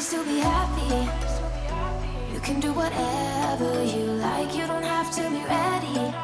choice to be happy. You can do whatever you like. You don't have to be ready.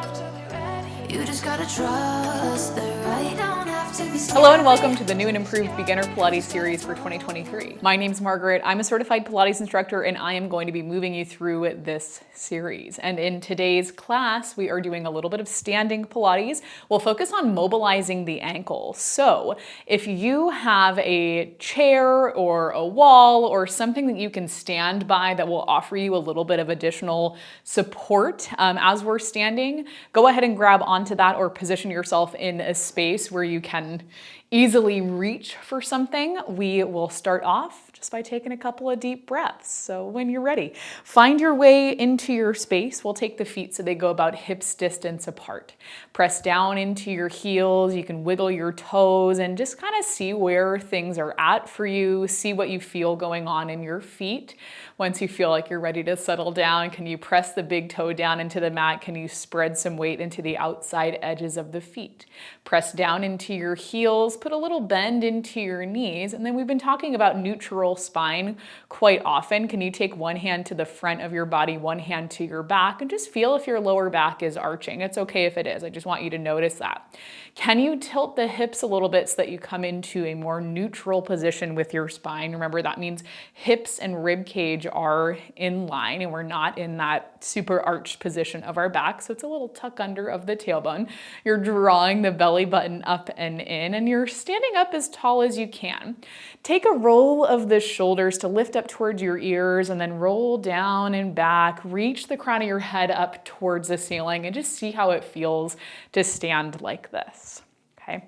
You just gotta trust that I don't have to be scary. Hello and welcome to the new and improved Beginner Pilates series for 2023. My name's Margaret. I'm a certified Pilates instructor and I am going to be moving you through this series. And in today's class, we are doing a little bit of standing Pilates. We'll focus on mobilizing the ankle. So if you have a chair or a wall or something that you can stand by that will offer you a little bit of additional support as we're standing, go ahead and grab onto that or position yourself in a space where you can easily reach for something. We will start off just by taking a couple of deep breaths. So when you're ready, find your way into your space. We'll take the feet so they go about hips distance apart. Press down into your heels. You can wiggle your toes and just kind of see where things are at for you. See what you feel going on in your feet. Once you feel like you're ready to settle down, can you press the big toe down into the mat? Can you spread some weight into the outside edges of the feet? Press down into your heels, put a little bend into your knees, and then we've been talking about neutral spine quite often. Can you take one hand to the front of your body, one hand to your back, and just feel if your lower back is arching? It's okay if it is. I just want you to notice that. Can you tilt the hips a little bit so that you come into a more neutral position with your spine? Remember, that means hips and rib cage are in line and we're not in that super arched position of our back. So it's a little tuck under of the tailbone. You're drawing the belly button up and in, and you're standing up as tall as you can. Take a roll of the shoulders to lift up towards your ears and then roll down and back. Reach the crown of your head up towards the ceiling and just see how it feels to stand like this. Okay.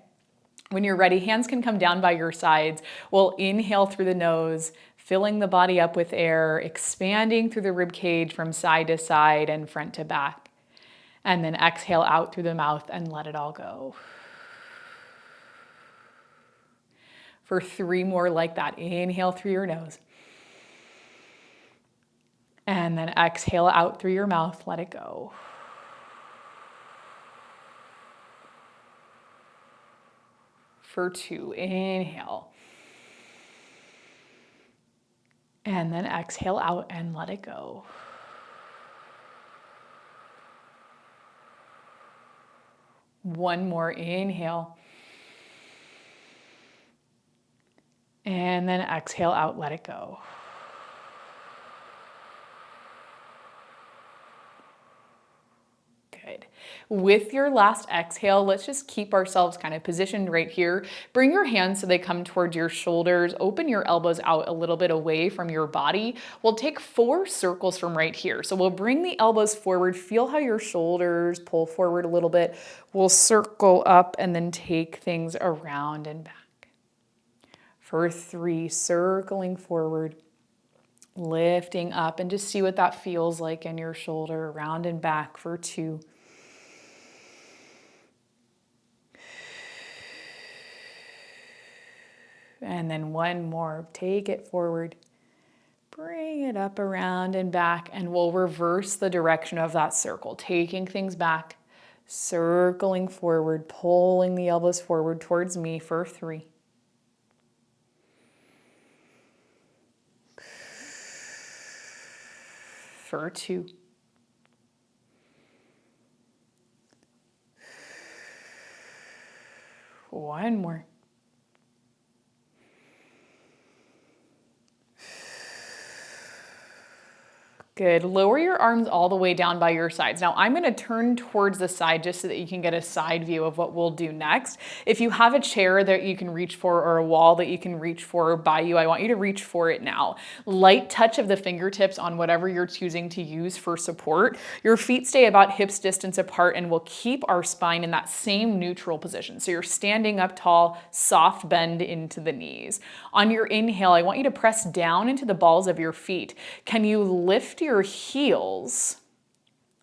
When you're ready, hands can come down by your sides. We'll inhale through the nose, filling the body up with air, expanding through the rib cage from side to side and front to back. And then exhale out through the mouth and let it all go. For 3 more like that, inhale through your nose. And then exhale out through your mouth, let it go. For 2, inhale. And then exhale out and let it go. One more, inhale. And then exhale out, let it go. Good. With your last exhale, let's just keep ourselves kind of positioned right here. Bring your hands so they come towards your shoulders. Open your elbows out a little bit away from your body. We'll take 4 circles from right here. So we'll bring the elbows forward. Feel how your shoulders pull forward a little bit. We'll circle up and then take things around and back. For 3, circling forward, lifting up, and just see what that feels like in your shoulder, around and back. For 2. And then 1 more, take it forward, bring it up, around and back, and we'll reverse the direction of that circle, taking things back, circling forward, pulling the elbows forward towards me for 3. For 2. One more. Good. Lower your arms all the way down by your sides. Now I'm going to turn towards the side just so that you can get a side view of what we'll do next. If you have a chair that you can reach for or a wall that you can reach for by you, I want you to reach for it now. Light touch of the fingertips on whatever you're choosing to use for support. Your feet stay about hips distance apart and we'll keep our spine in that same neutral position. So you're standing up tall, soft bend into the knees. On your inhale, I want you to press down into the balls of your feet. Can you lift your heels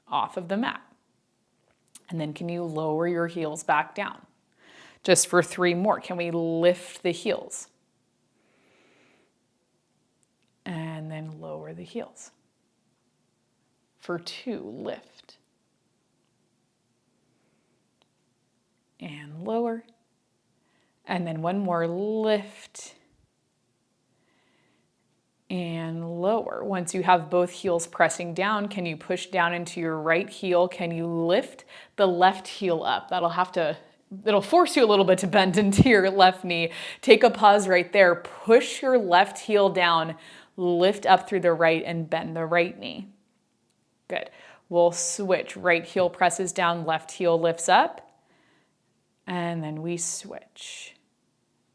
off of the mat? And then can you lower your heels back down? Just for 3 more. Can we lift the heels? And then lower the heels. For 2, lift. And lower. And then 1 more, lift. lower. Once you have both heels pressing down, can you push down into your right heel? Can you lift the left heel up? It'll force you a little bit to bend into your left knee. Take a pause right there. Push your left heel down, lift up through the right and bend the right knee. Good. We'll switch. Right heel presses down, left heel lifts up, and then we switch.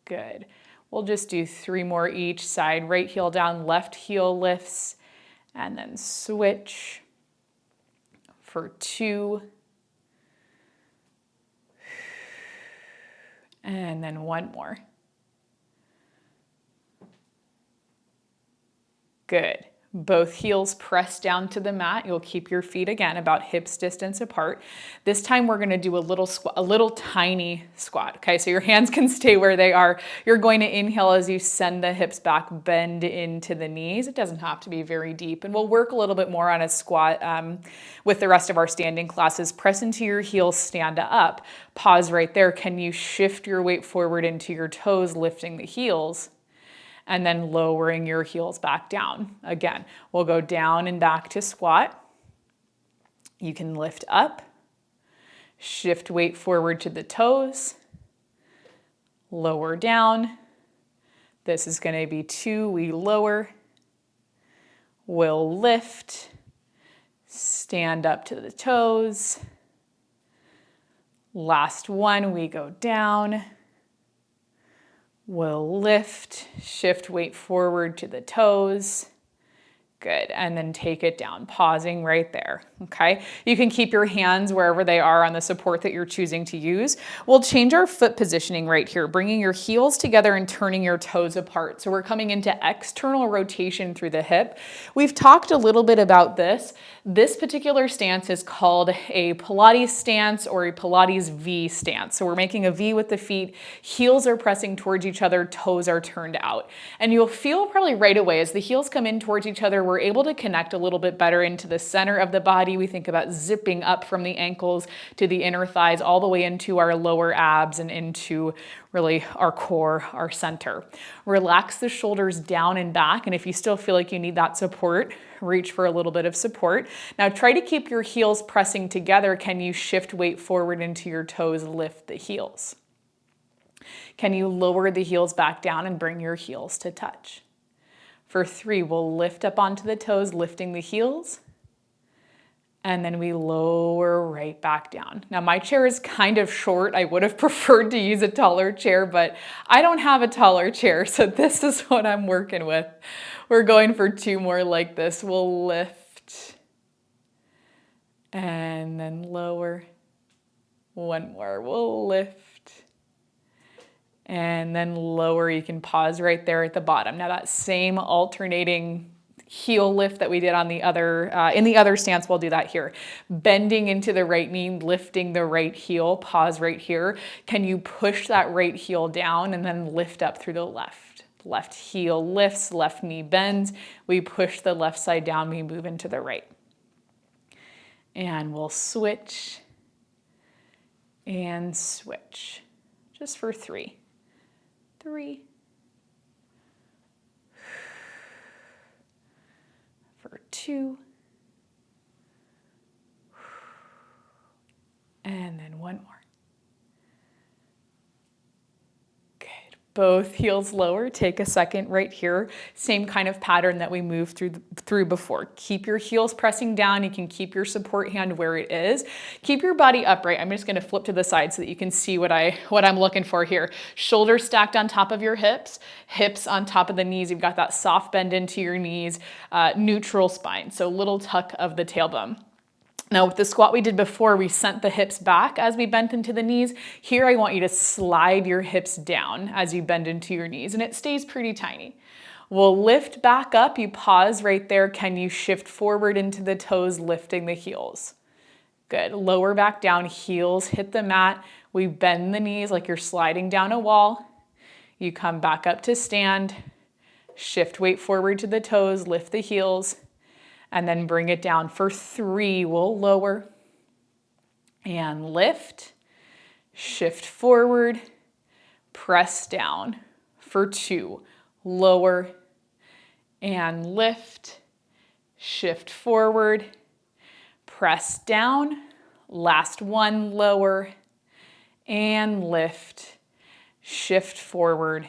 Good. We'll just do 3 more each side. Right heel down, left heel lifts, and then switch for 2. And then 1 more. Good. Both heels press down to the mat. You'll keep your feet again about hips distance apart. This time we're going to do a little tiny squat. Okay, so your hands can stay where they are. You're going to inhale as you send the hips back, bend into the knees. It doesn't have to be very deep, and we'll work a little bit more on a squat with the rest of our standing classes. Press into your heels, stand up. Pause right there. Can you shift your weight forward into your toes, lifting the heels? And then lowering your heels back down. Again, we'll go down and back to squat. You can lift up, shift weight forward to the toes, lower down. This is going to be 2, we lower, we'll lift, stand up to the toes. Last one, we go down. We'll lift, shift weight forward to the toes. Good, and then take it down, pausing right there, okay? You can keep your hands wherever they are on the support that you're choosing to use. We'll change our foot positioning right here, bringing your heels together and turning your toes apart. So we're coming into external rotation through the hip. We've talked a little bit about this. This particular stance is called a Pilates stance or a Pilates V stance. So we're making a V with the feet, heels are pressing towards each other, toes are turned out. And you'll feel probably right away as the heels come in towards each other, we're able to connect a little bit better into the center of the body. We think about zipping up from the ankles to the inner thighs, all the way into our lower abs and into really our core, our center. Relax the shoulders down and back. And if you still feel like you need that support, reach for a little bit of support. Now try to keep your heels pressing together. Can you shift weight forward into your toes, lift the heels? Can you lower the heels back down and bring your heels to touch? For 3, we'll lift up onto the toes, lifting the heels, and then we lower right back down. Now my chair is kind of short. I would have preferred to use a taller chair, but I don't have a taller chair, so this is what I'm working with. We're going for 2 more like this. We'll lift and then lower. 1 more, we'll lift. And then lower, you can pause right there at the bottom. Now that same alternating heel lift that we did on the other, in the other stance, we'll do that here. Bending into the right knee, lifting the right heel, pause right here. Can you push that right heel down and then lift up through the left? Left heel lifts, left knee bends. We push the left side down, we move into the right. And we'll switch and switch, just for 3. 3, for 2, and then 1 more. Good. Both heels lower. Take a second right here. Same kind of pattern that we moved through before. Keep your heels pressing down. You can keep your support hand where it is. Keep your body upright. I'm just going to flip to the side so that you can see what I'm looking for here. Shoulders stacked on top of your hips, hips on top of the knees. You've got that soft bend into your knees, neutral spine. So little tuck of the tailbone. Now with the squat we did before, we sent the hips back as we bent into the knees. Here I want you to slide your hips down as you bend into your knees, and it stays pretty tiny. We'll lift back up. You pause right there. Can you shift forward into the toes, lifting the heels? Good. Lower back down, heels hit the mat. We bend the knees like you're sliding down a wall. You come back up to stand, shift weight forward to the toes, lift the heels, and then bring it down. For 3, we'll lower and lift, shift forward, press down. For 2, lower and lift, shift forward, press down, last one, lower, and lift, shift forward,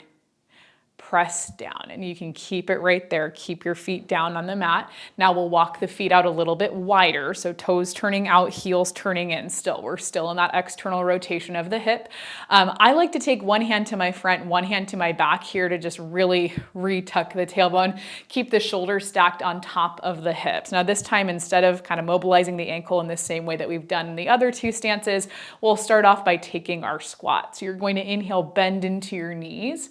press down, and you can keep it right there. Keep your feet down on the mat. Now we'll walk the feet out a little bit wider, so toes turning out, heels turning in still. We're still in that external rotation of the hip. I like to take one hand to my front, one hand to my back here to just really retuck the tailbone, keep the shoulders stacked on top of the hips. Now this time, instead of kind of mobilizing the ankle in the same way that we've done in the other two stances, we'll start off by taking our squat. So you're going to inhale, bend into your knees,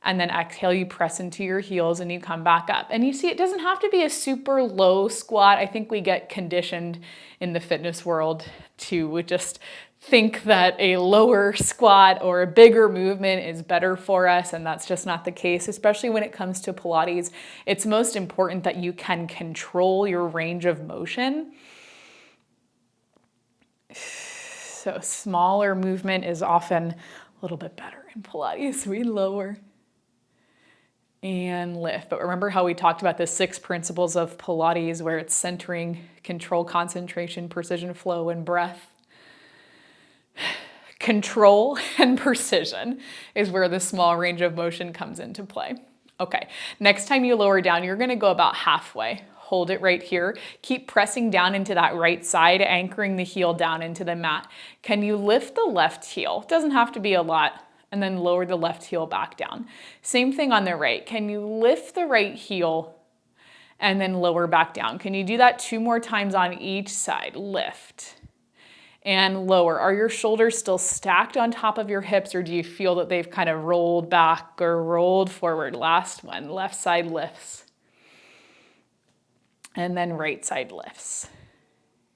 and then exhale, you press into your heels and you come back up. And you see, it doesn't have to be a super low squat. I think we get conditioned in the fitness world to just think that a lower squat or a bigger movement is better for us, and that's just not the case, especially when it comes to Pilates. It's most important that you can control your range of motion. So smaller movement is often a little bit better in Pilates. We lower and lift. But remember how we talked about the 6 principles of Pilates, where it's centering, control, concentration, precision, flow, and breath. Control and precision is where the small range of motion comes into play. Okay, next time you lower down, you're gonna go about halfway. Hold it right here. Keep pressing down into that right side, anchoring the heel down into the mat. Can you lift the left heel? Doesn't have to be a lot. And then lower the left heel back down. Same thing on the right. Can you lift the right heel and then lower back down? Can you do that 2 more times on each side? Lift and lower. Are your shoulders still stacked on top of your hips, or do you feel that they've kind of rolled back or rolled forward? Last one, left side lifts. And then right side lifts.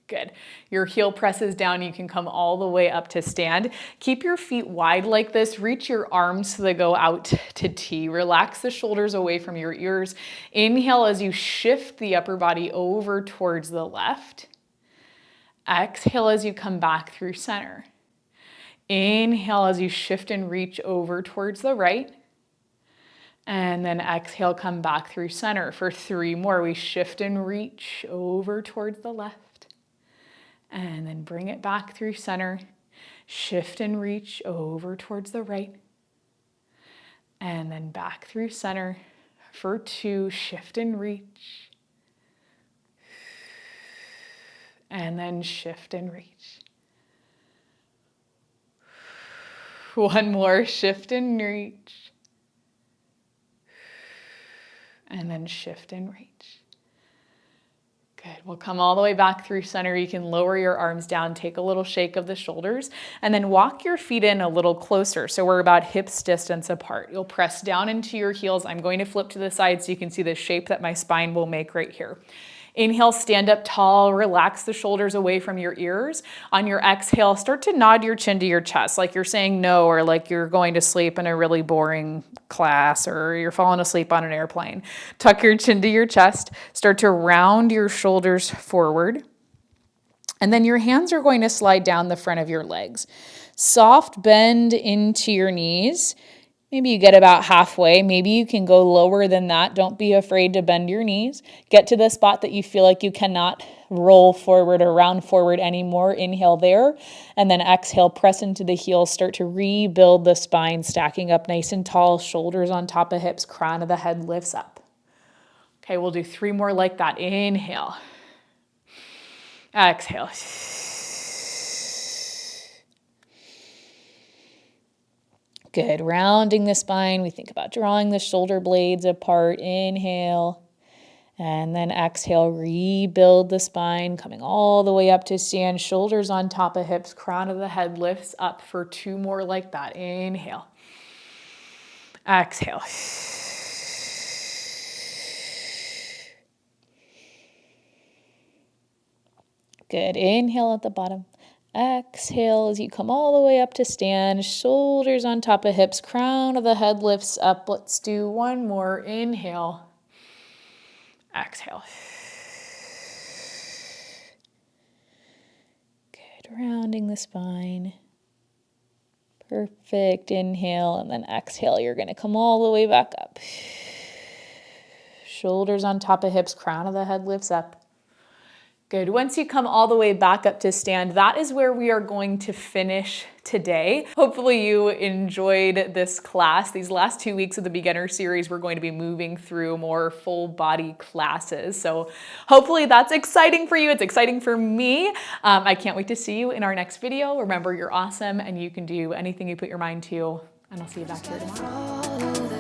Good. Your heel presses down. You can come all the way up to stand. Keep your feet wide like this. Reach your arms so they go out to T. Relax the shoulders away from your ears. Inhale as you shift the upper body over towards the left. Exhale as you come back through center. Inhale as you shift and reach over towards the right. And then exhale, come back through center. For 3 more, we shift and reach over towards the left. And then bring it back through center. Shift and reach over towards the right. And then back through center. For 2, shift and reach. And then shift and reach. 1 more, shift and reach. And then shift and reach. Good. We'll come all the way back through center. You can lower your arms down, take a little shake of the shoulders, and then walk your feet in a little closer. So we're about hips distance apart. You'll press down into your heels. I'm going to flip to the side so you can see the shape that my spine will make right here. Inhale, stand up tall, relax the shoulders away from your ears. On your exhale, start to nod your chin to your chest, like you're saying no, or like you're going to sleep in a really boring class, or you're falling asleep on an airplane. Tuck your chin to your chest, start to round your shoulders forward. And then your hands are going to slide down the front of your legs. Soft bend into your knees. Maybe you get about halfway. Maybe you can go lower than that. Don't be afraid to bend your knees. Get to the spot that you feel like you cannot roll forward or round forward anymore. Inhale there. And then exhale, press into the heels. Start to rebuild the spine, stacking up nice and tall, shoulders on top of hips, crown of the head lifts up. Okay, we'll do 3 more like that. Inhale. Exhale. Good. Rounding the spine. We think about drawing the shoulder blades apart. Inhale. And then exhale. Rebuild the spine. Coming all the way up to stand. Shoulders on top of hips. Crown of the head lifts up for 2 more like that. Inhale. Exhale. Good. Inhale at the bottom. Exhale as you come all the way up to stand, shoulders on top of hips, crown of the head lifts up. Let's do 1 more. Inhale. Exhale. Good. Rounding the spine. Perfect. Inhale and then exhale. You're going to come all the way back up. Shoulders on top of hips, crown of the head lifts up. Good. Once you come all the way back up to stand, that is where we are going to finish today. Hopefully you enjoyed this class. These last 2 weeks of the beginner series, we're going to be moving through more full body classes. So hopefully that's exciting for you. It's exciting for me. I can't wait to see you in our next video. Remember, you're awesome and you can do anything you put your mind to, and I'll see you back here tomorrow.